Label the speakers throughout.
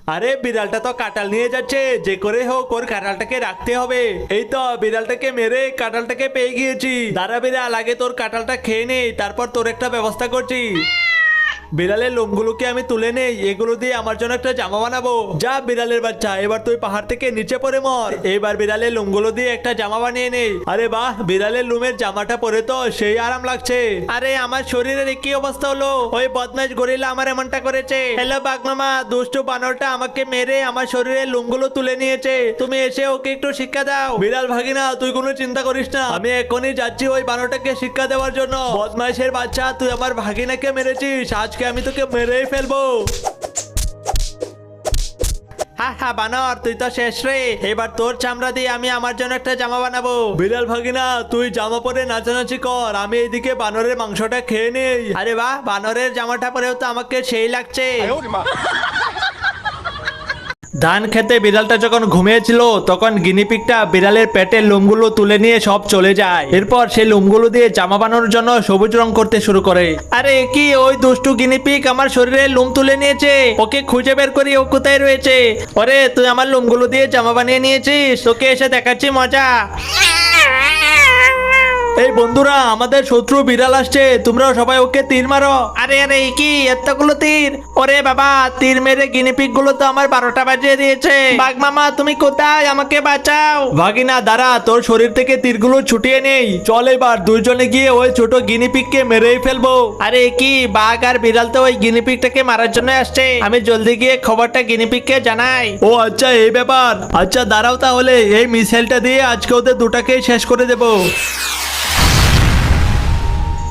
Speaker 1: আরে বিড়ালটা তো কাঁঠাল নিয়ে যাচ্ছে, যে করে হোক ওর কাঁঠালটাকে রাখতে হবে। এই তো বিড়ালটাকে মেরে কাঁঠালটাকে পেয়ে গিয়েছি। দাঁড়া বিড়াল, আগে তোর কাঁঠালটা খেয়ে নেই, তারপর তোর একটা ব্যবস্থা করছি। বিড়ালের লোমগুলোকে আমি তুলে নেই, এগুলো দিয়ে আমার জন্য একটা জামা বানাবো। যা বিড়ালের বাচ্চা, এবার তুই পাহাড় থেকে নিচে পড়ে মর। এবার বিড়ালের লোমগুলো দিয়ে একটা জামা বানিয়ে নেই। আরে বাহ, বিড়ালের লোমের জামাটা পরে তো সেই আরাম লাগছে। আরে আমার শরীরের কি অবস্থা হলো? ওই বদমাইশ গরিলা আমার এমনটা করেছে। হ্যালো বাঘ মামা, দুষ্টু বানরটা আমাকে মেরে আমার শরীরের লোমগুলো তুলে নিয়েছে। তুমি এসে ওকে একটু শিক্ষা দাও। বিড়াল ভাগিনা, তুই কোনো চিন্তা করিস না, আমি এখনই যাচ্ছি ওই বানরটাকে শিক্ষা দেওয়ার জন্য। বদমাইশের বাচ্চা, তুই আমার ভাগিনাকে মেরেছিস, আজকে আমি তোকে মেরেই ফেলবো। হা বানর, তুই তো শেষ রে। এবার তোর চামড়া দিয়ে আমি আমার জন্য একটা জামা বানাবো। বিড়াল ভাগিনা, তুই জামা পরে নাচানাচি কর, আমি এইদিকে বানরের মাংসটা খেয়ে নেই। আরে বাহ, বানরের জামাটা পরেও তো আমাকে সেই লাগছে। ধান খেতে বিড়ালটা যখন ঘুমিয়েছিল, তখন গিনিপিগটা বিড়ালের পেটের লোমগুলো তুলে নিয়ে সব চলে যায়। এরপর সেই লোমগুলো দিয়ে জামা বানানোর জন্য সবুজ রং করতে শুরু করে। আরে কি, ওই দুষ্টু গিনিপিগ আমার শরীরে লোম তুলে নিয়েছে। ওকে খুঁজে বের করি ও কোথায় রয়েছে। ওরে, তুই আমার লোমগুলো দিয়ে জামা বানিয়ে নিয়েছিস, তোকে এসে দেখাচ্ছি মজা। এই বন্ধুরা, আমাদের শত্রু বিড়াল আসছে, তোমরাও সবাই ওকে তীর মারো। আরে আরে কি এতগুলো তীর? ওরে বাবা, তীর মেরে গিনিপিগ গুলো তো আমার 12টা বাজিয়ে দিয়েছে। বাঘ মামা, তুমি কোথায়? আমাকে বাঁচাও। ভাগিনা দাঁড়া, তোর শরীর থেকে তীরগুলো ছুটিয়ে নেই। চল এবার দুইজনে গিয়ে ওই ছোট গিনিপিগকে মেরেই ফেলবো। আরে কি, বাঘ আর বিড়াল তো ওই গিনিপিগটাকে মারার জন্য আসছে। আমি জলদি গিয়ে খবরটা গিনিপিগকে জানাই। ও আচ্ছা, এই ব্যাপার। আচ্ছা দাঁড়াও, তাহলে এই মিসাইলটা দিয়ে আজকে ওদের দুটাকেই শেষ করে দেবো।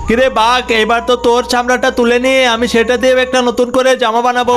Speaker 1: কিরে বাঘ, এবার তো তোর চামড়াটা তুলে নিয়ে আমি সেটা দিয়ে একটা নতুন করে জামা বানাবো।